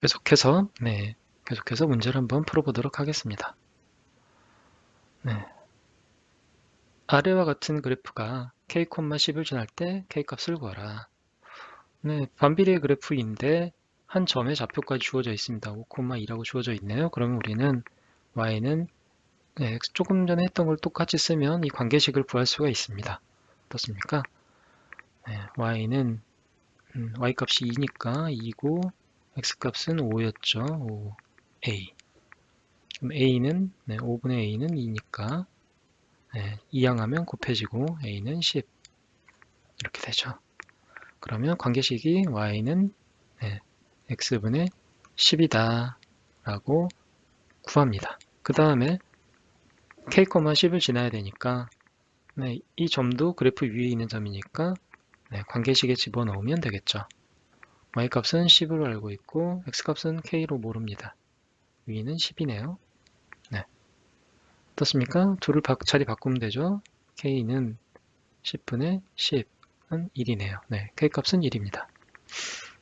계속해서 문제를 한번 풀어보도록 하겠습니다. 네. 아래와 같은 그래프가 k,10을 지날 때 k값을 구하라. 네, 반비례 그래프인데 한 점의 좌표까지 주어져 있습니다. 5,2라고 주어져 있네요. 그러면 우리는 y는 조금 전에 했던 걸 똑같이 쓰면 이 관계식을 구할 수가 있습니다. 어떻습니까? 네, y는 y값이 2니까 2고 x값은 5였죠. 5, a. 그럼 a는 5분의 a는 2니까 이항하면 곱해지고 a는 10 이렇게 되죠. 그러면 관계식이 y는 x분의 10이다 라고 구합니다. 그 다음에 k,10을 지나야 되니까 이 점도 그래프 위에 있는 점이니까 관계식에 집어넣으면 되겠죠. y값은 10으로 알고 있고 x값은 k로 모릅니다. 위는 10이네요. 네. 어떻습니까? 둘을 자리 바꾸면 되죠. k는 10분의 10은 1이네요. 네, k값은 1입니다.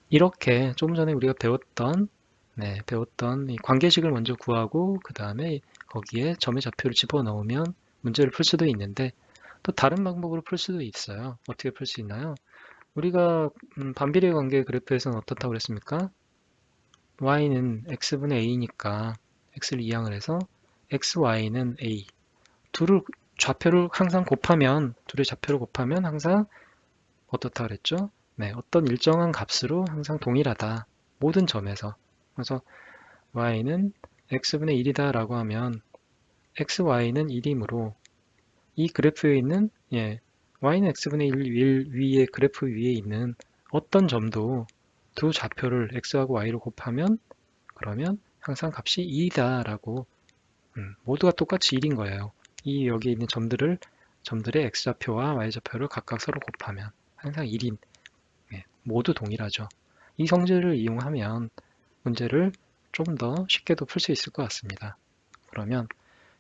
이렇게 조금 전에 우리가 배웠던 이 관계식을 먼저 구하고 그 다음에 거기에 점의 좌표를 집어넣으면 문제를 풀 수도 있는데 또 다른 방법으로 풀 수도 있어요. 어떻게 풀 수 있나요? 우리가 반비례 관계 그래프에서는 어떻다고 그랬습니까? y는 x분의 a니까 x를 이항을 해서 xy는 a 좌표를 항상 곱하면 둘의 좌표를 곱하면 항상 어떻다 그랬죠? 어떤 일정한 값으로 항상 동일하다. 모든 점에서. 그래서 y는 x분의 1이다 라고 하면 xy는 1이므로 이 그래프에 있는 y는 x분의 1 위에 그래프 위에 있는 어떤 점도 두 좌표를 x하고 y로 곱하면 그러면 항상 값이 2이다 라고 모두가 똑같이 1인 거예요. 이 여기 있는 점들의 x좌표와 y좌표를 각각 서로 곱하면 항상 1인 모두 동일하죠. 이 성질을 이용하면 문제를 좀 더 쉽게도 풀 수 있을 것 같습니다. 그러면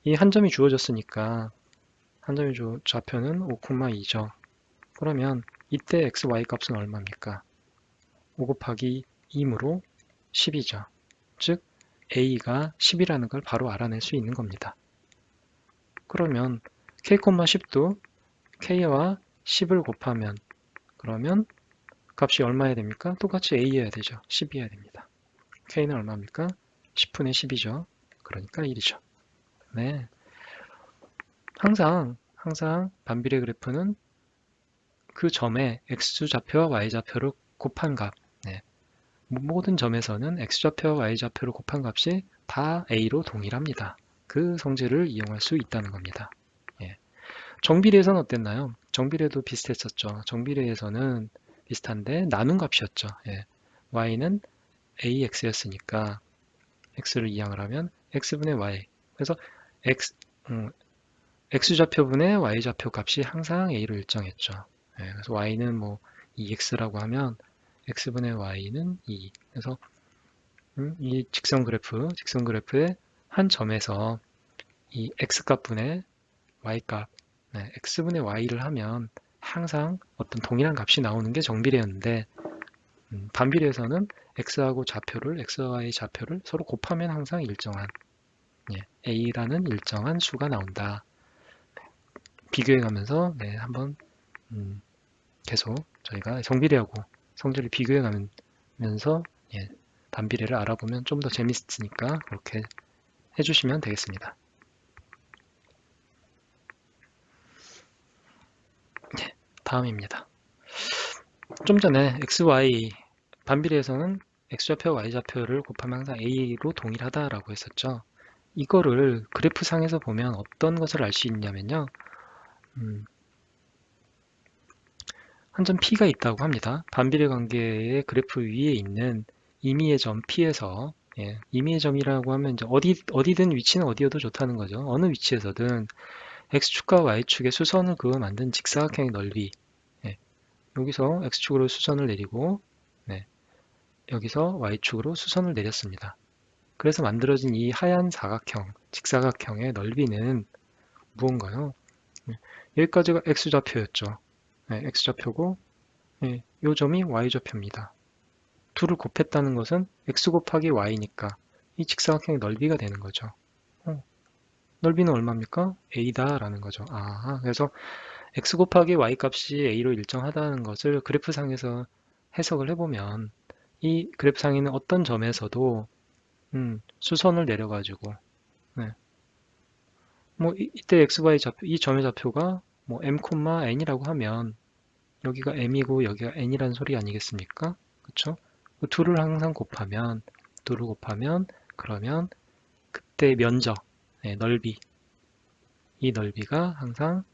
이 한 점이 주어졌으니까 한 점의 좌표는 5,2죠. 그러면 이때 x, y 값은 얼마입니까? 5 곱하기 2이므로 10이죠. 즉 a가 10이라는 걸 바로 알아낼 수 있는 겁니다. 그러면 k,10도 k와 10을 곱하면 그러면 값이 얼마여야 됩니까? 똑같이 a여야 되죠. 10이어야 됩니다. k는 얼마입니까? 10분의 10이죠. 그러니까 1이죠. 네. 항상 반비례 그래프는 그 점의 x좌표와 y좌표를 곱한 값. 모든 점에서는 x좌표와 y좌표를 곱한 값이 다 a로 동일합니다. 그 성질을 이용할 수 있다는 겁니다. 정비례에서는 어땠나요? 정비례도 비슷했었죠. 정비례에서는 비슷한데 나눈 값이었죠. y는 ax였으니까 x를 이항을 하면 x분의 y. 그래서 x좌표분의 y좌표 값이 항상 a로 일정했죠. 그래서 y는 뭐 2x라고 하면 x분의 y는 2. 그래서 이 직선 그래프의 한 점에서 이 x값분의 y값, x분의 y를 하면 항상 어떤 동일한 값이 나오는 게 정비례였는데 반비례에서는 x와 y 좌표를 서로 곱하면 항상 일정한 a라는 일정한 수가 나온다. 비교해가면서 한번 계속 저희가 정비례하고 성질을 비교해가면서 반비례를 알아보면 좀 더 재밌으니까 그렇게 해주시면 되겠습니다. 다음입니다. 좀 전에 XY 반비례에서는 X좌표, Y좌표를 곱하면 항상 A로 동일하다라고 했었죠. 이거를 그래프 상에서 보면 어떤 것을 알 수 있냐면요. 한 점 P가 있다고 합니다. 반비례 관계의 그래프 위에 있는 임의의 점 P에서 임의의 점이라고 하면 이제 어디든 위치는 어디여도 좋다는 거죠. 어느 위치에서든 X축과 Y축의 수선을 그어 만든 직사각형의 넓이 여기서 X축으로 수선을 내리고 여기서 Y축으로 수선을 내렸습니다. 그래서 만들어진 이 하얀 사각형, 직사각형의 넓이는 무언가요? 여기까지가 X좌표였죠. X좌표고 이 점이 Y좌표입니다. 둘을 곱했다는 것은 x 곱하기 y니까 이 직사각형의 넓이가 되는 거죠. 넓이는 얼마입니까? a다 라는 거죠. 그래서 x 곱하기 y 값이 a로 일정하다는 것을 그래프상에서 해석을 해보면 이 그래프상에는 어떤 점에서도 수선을 내려가지고 네. 뭐 이때 x, y 좌표, 이 점의 좌표가 뭐 m, n이라고 하면 여기가 m이고 여기가 n이라는 소리 아니겠습니까? 그쵸? 그 둘을 항상 곱하면 그러면 그때 면적, 넓이, 이 넓이가 항상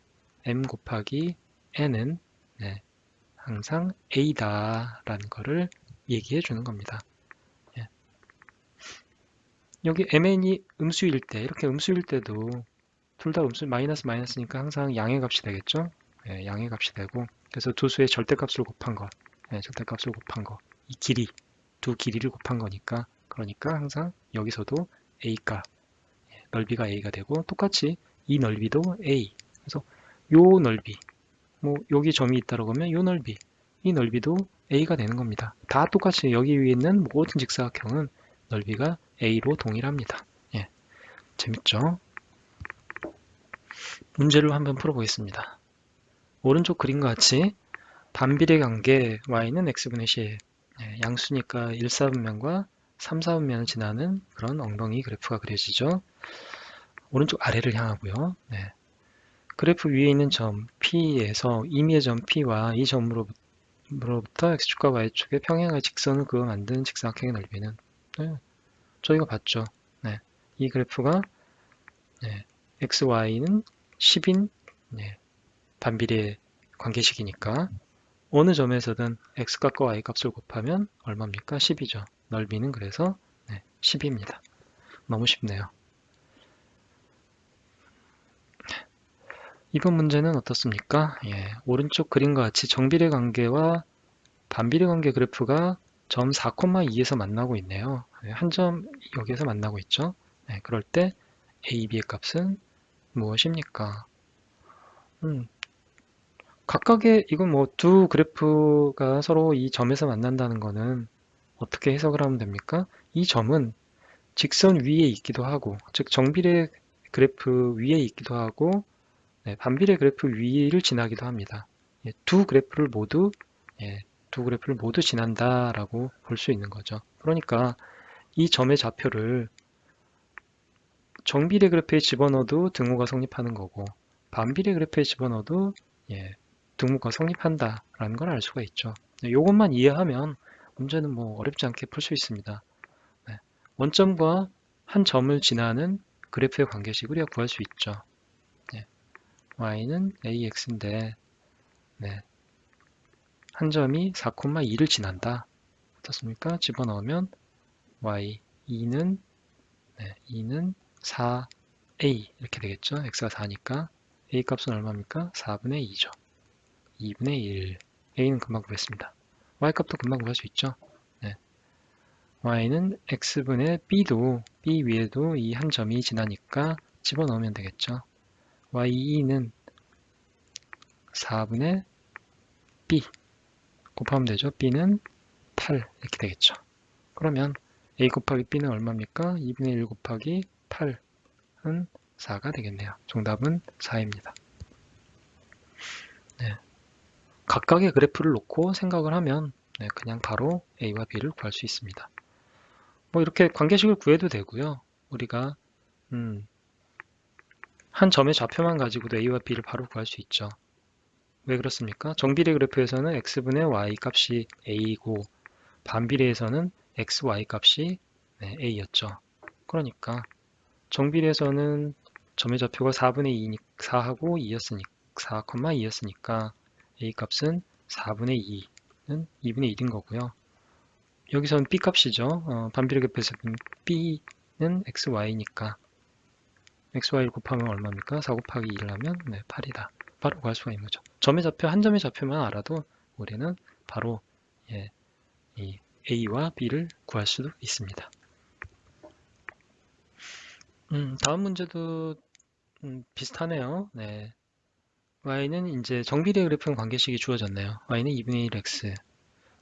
m 곱하기 n은 항상 a다라는 거를 얘기해 주는 겁니다. 예. 여기 mn이 음수일 때, 이렇게 음수일 때도 둘 다 음수 마이너스니까 항상 양의 값이 되겠죠? 양의 값이 되고 그래서 두 수의 절대값을 곱한 거, 절대값을 곱한 거, 이 길이, 두 길이를 곱한 거니까 그러니까 항상 여기서도 a 값, 넓이가 a가 되고 똑같이 이 넓이도 a. 그래서 요 넓이, 뭐 여기 점이 있다고 하면 요 넓이, 이 넓이도 a가 되는 겁니다. 다 똑같이 여기 위에 있는 모든 직사각형은 넓이가 a로 동일합니다. 예, 재밌죠? 문제를 한번 풀어보겠습니다. 오른쪽 그림과 같이 반비례 관계 y는 x분의 c, 양수니까 1, 4분면과 3, 4분면을 지나는 그런 엉덩이 그래프가 그려지죠. 오른쪽 아래를 향하고요. 그래프 위에 있는 점 P에서 임의의 점 P와 이 점으로부터 x축과 y축의 평행의 직선을 그어 만든 직사각형의 넓이는 저희가 봤죠. 이 그래프가 x, y는 10인 반비례 관계식이니까 어느 점에서든 x값과 y값을 곱하면 얼마입니까? 10이죠. 넓이는 그래서 10입니다. 너무 쉽네요. 이번 문제는 어떻습니까? 오른쪽 그림과 같이 정비례 관계와 반비례 관계 그래프가 점 4,2에서 만나고 있네요. 한 점 여기에서 만나고 있죠. 그럴 때 a, b의 값은 무엇입니까? 각각의 이건 뭐 두 그래프가 서로 이 점에서 만난다는 거는 어떻게 해석을 하면 됩니까? 이 점은 직선 위에 있기도 하고, 즉 정비례 그래프 위에 있기도 하고, 반비례 그래프 위를 지나기도 합니다. 두 그래프를 모두 지난다라고 볼 수 있는 거죠. 그러니까 이 점의 좌표를 정비례 그래프에 집어넣어도 등호가 성립하는 거고, 반비례 그래프에 집어넣어도 등호가 성립한다라는 걸 알 수가 있죠. 이것만 이해하면 문제는 뭐 어렵지 않게 풀 수 있습니다. 원점과 한 점을 지나는 그래프의 관계식을 우리가 구할 수 있죠. y는 ax인데 한 점이 4,2를 지난다. 어떻습니까? 집어넣으면 y 2는 4a 이렇게 되겠죠. x가 4니까 a 값은 얼마입니까? 4분의 2죠. 2분의 1. a는 금방 구했습니다. y 값도 금방 구할 수 있죠. y는 x분의 b도 b 위에도 이 한 점이 지나니까 집어넣으면 되겠죠. y2는 4분의 b 곱하면 되죠. b는 8 이렇게 되겠죠. 그러면 a 곱하기 b는 얼마입니까? 2분의 1 곱하기 8은 4가 되겠네요. 정답은 4입니다. 각각의 그래프를 놓고 생각을 하면 그냥 바로 a와 b를 구할 수 있습니다. 뭐 이렇게 관계식을 구해도 되고요. 우리가 한 점의 좌표만 가지고도 a와 b를 바로 구할 수 있죠. 왜 그렇습니까? 정비례 그래프에서는 x분의 y 값이 a이고 반비례에서는 x, y 값이 a였죠. 그러니까 정비례에서는 점의 좌표가 4분의 2, 4하고 2였으니까 4,2였으니까 a 값은 4분의 2는 2분의 1인 거고요. 여기서는 b 값이죠. 반비례 그래프에서는 b는 x, y니까 x, y를 곱하면 얼마입니까? 4 곱하기 2를 하면 8이다. 바로 구할 수가 있는 거죠. 점의 좌표, 한 점의 좌표만 알아도 우리는 바로 이 a와 b를 구할 수도 있습니다. 다음 문제도 비슷하네요. y는 이제 정비례 그래프는 관계식이 주어졌네요. y는 2분의 1x.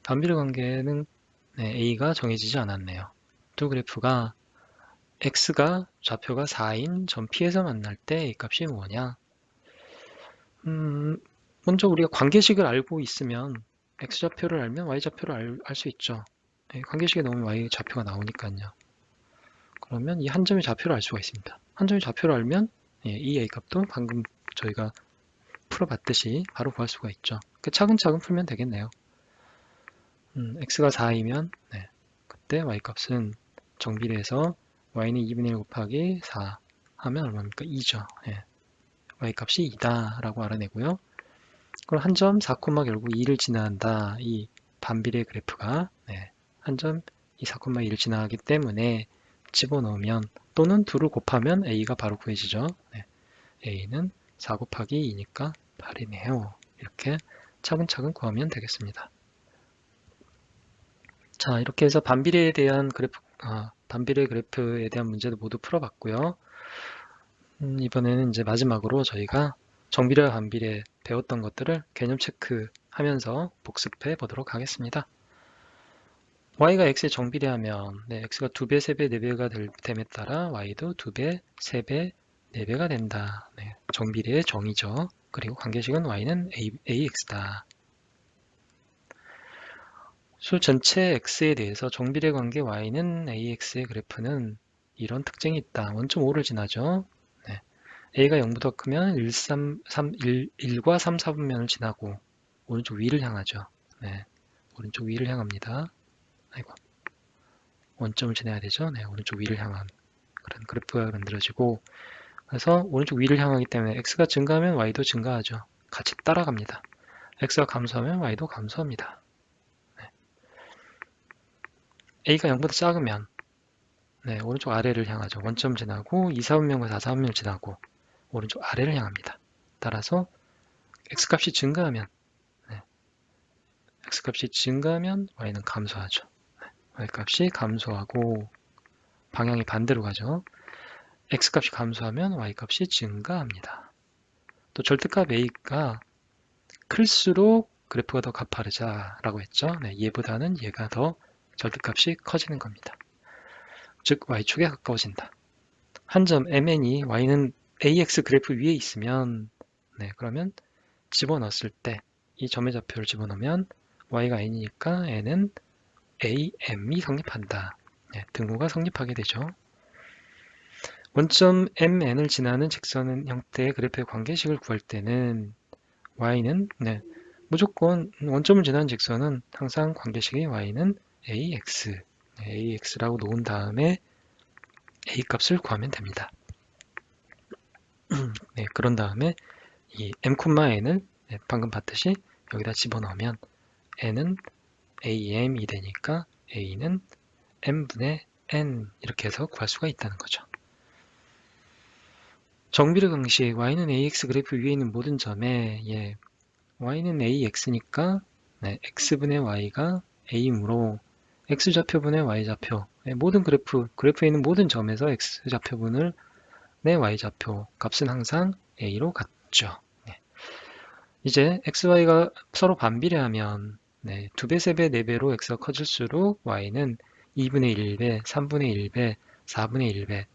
반비례 관계는 네, A가 정해지지 않았네요. 두 그래프가 X가 좌표가 4인 점 P에서 만날 때 A 값이 뭐냐? 먼저 우리가 관계식을 알고 있으면 X좌표를 알면 Y좌표를 알 수 있죠. 네, 관계식에 넣으면 Y좌표가 나오니까요. 그러면 이 한 점의 좌표를 알 수가 있습니다. 한 점의 좌표를 알면 이 A 값도 방금 저희가 풀어봤듯이 바로 구할 수가 있죠. 차근차근 풀면 되겠네요. X가 4이면 그때 Y값은 정비례해서 Y는 2분의 1 곱하기 4 하면 얼마입니까? 2죠. Y값이 2다 라고 알아내고요. 그럼 한 점 4, 결국 2를 지나간다. 이 반비례 그래프가 한 점 이 4,2를 지나가기 때문에 집어넣으면 또는 2를 곱하면 A가 바로 구해지죠. A는 4 곱하기 2니까 8이네요. 이렇게 차근차근 구하면 되겠습니다. 자, 이렇게 해서 반비례에 대한 반비례 그래프에 대한 문제도 모두 풀어봤고요. 이번에는 이제 마지막으로 저희가 정비례와 반비례 배웠던 것들을 개념 체크하면서 복습해 보도록 하겠습니다. y가 x에 정비례하면 x가 2배, 3배, 4배가 됨에 따라 y도 2배, 3배, 4배가 된다. 정비례의 정의죠. 그리고 관계식은 y는 ax다. 수 전체 x에 대해서 정비례 관계 y는 ax의 그래프는 이런 특징이 있다. 원점 5를 지나죠. a가 0보다 크면 1과 3, 4분면을 지나고 오른쪽 위를 향하죠. 오른쪽 위를 향합니다. 아이고, 원점을 지나야 되죠. 오른쪽 위를 향한 그런 그래프가 만들어지고, 그래서 오른쪽 위를 향하기 때문에 x가 증가하면 y도 증가하죠. 같이 따라갑니다. x가 감소하면 y도 감소합니다. a가 0보다 작으면 오른쪽 아래를 향하죠. 원점 지나고 2, 4분면과 4, 4분면을 지나고 오른쪽 아래를 향합니다. 따라서 x값이 증가하면 y는 감소하죠. y값이 감소하고 방향이 반대로 가죠. x값이 감소하면 y값이 증가합니다. 또 절대값 a가 클수록 그래프가 더 가파르자라고 했죠. 얘보다는 얘가 더 절대값이 커지는 겁니다. 즉 y축에 가까워진다. 한 점 mn이 y는 ax 그래프 위에 있으면 그러면 집어넣었을 때 이 점의 좌표를 집어넣으면 y가 n이니까 n은 am이 성립한다. 등호가 성립하게 되죠. 원점 mn을 지나는 직선 형태의 그래프의 관계식을 구할 때는 y는 무조건 원점을 지나는 직선은 항상 관계식이 y는 ax라고 놓은 다음에 a 값을 구하면 됩니다. 그런 다음에 이 m,n을 방금 봤듯이 여기다 집어넣으면 n은 am이 되니까 a는 m분의 n 이렇게 해서 구할 수가 있다는 거죠. 정비례 방식 y는 ax 그래프 위에 있는 모든 점에 y는 ax니까 x분의 y가 a이므로 x좌표분의 y좌표 모든 그래프에 있는 모든 점에서 x좌표분을 y좌표 값은 항상 a로 같죠. 이제 xy가 서로 반비례하면 2배, 3배, 4배로 x가 커질수록 y는 2분의 1배, 3분의 1배, 4분의 1배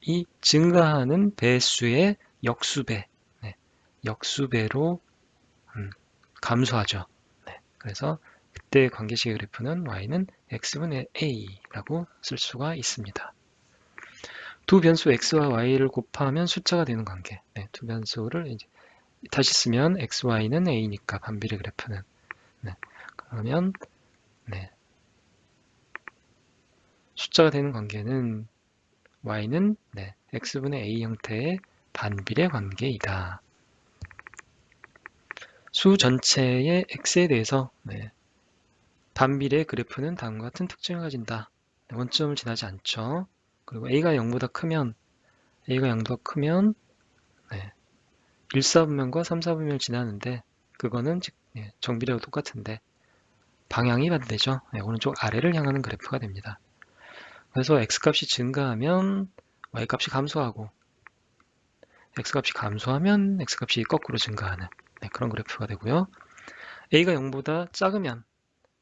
이 증가하는 배수의 역수배, 역수배로 감소하죠. 그래서 그때 관계식의 그래프는 y는 x분의 a라고 쓸 수가 있습니다. 두 변수 x와 y를 곱하면 숫자가 되는 관계. 두 변수를 이제 다시 쓰면 xy는 a니까 반비례 그래프는 그러면 숫자가 되는 관계는 y는 x분의 a 형태의 반비례 관계이다. 수 전체의 x에 대해서 반비례 그래프는 다음과 같은 특징을 가진다. 원점을 지나지 않죠. 그리고 a가 0보다 크면 1, 4분면과 3, 4분면을 지나는데 그거는 정비례와 똑같은데 방향이 반대죠. 오른쪽 아래를 향하는 그래프가 됩니다. 그래서 x값이 증가하면 y값이 감소하고 x값이 감소하면 x값이 거꾸로 증가하는 그런 그래프가 되고요. a가 0보다 작으면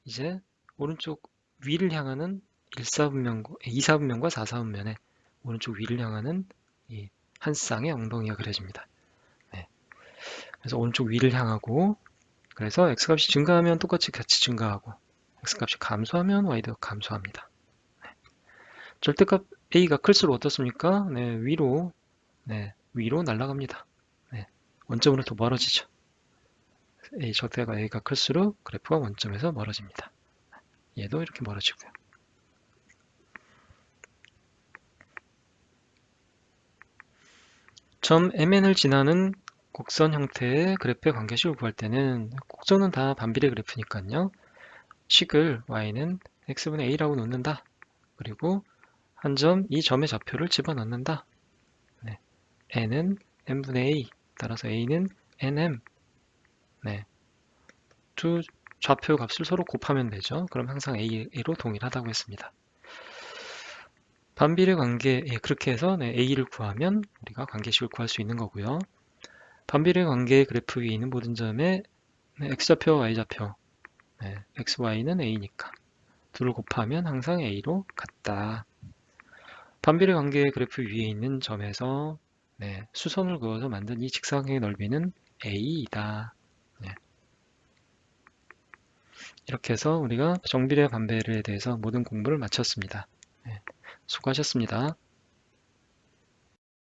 이제 오른쪽 위를 향하는 2사분면과 4사분면에 오른쪽 위를 향하는 이 한 쌍의 엉덩이가 그려집니다. 네. 그래서 오른쪽 위를 향하고, 그래서 x값이 증가하면 똑같이 같이 증가하고 x값이 감소하면 y도 감소합니다. 절대값 a가 클수록 어떻습니까? 네, 위로 날아갑니다. 네, 원점으로 더 멀어지죠. 절대가 a가 클수록 그래프가 원점에서 멀어집니다. 얘도 이렇게 멀어지고요. 점 mn을 지나는 곡선 형태의 그래프의 관계식을 구할 때는 곡선은 다 반비례 그래프니까요. 식을 y는 x분의 a라고 놓는다. 그리고 한 점, 이 점의 좌표를 집어넣는다. 네, n은 n분의 a, 따라서 a는 nm. 네, 두 좌표 값을 서로 곱하면 되죠. 그럼 항상 a로 동일하다고 했습니다. 반비례 관계, 그렇게 해서 a를 구하면 우리가 관계식을 구할 수 있는 거고요. 반비례 관계 그래프 위에 있는 모든 점의 x좌표와 y좌표, x, y는 a니까 둘을 곱하면 항상 a로 같다. 반비례 관계 그래프 위에 있는 점에서 수선을 그어서 만든 이 직사각형의 넓이는 a이다. 이렇게 해서 우리가 정비례 반비례에 대해서 모든 공부를 마쳤습니다. 수고하셨습니다.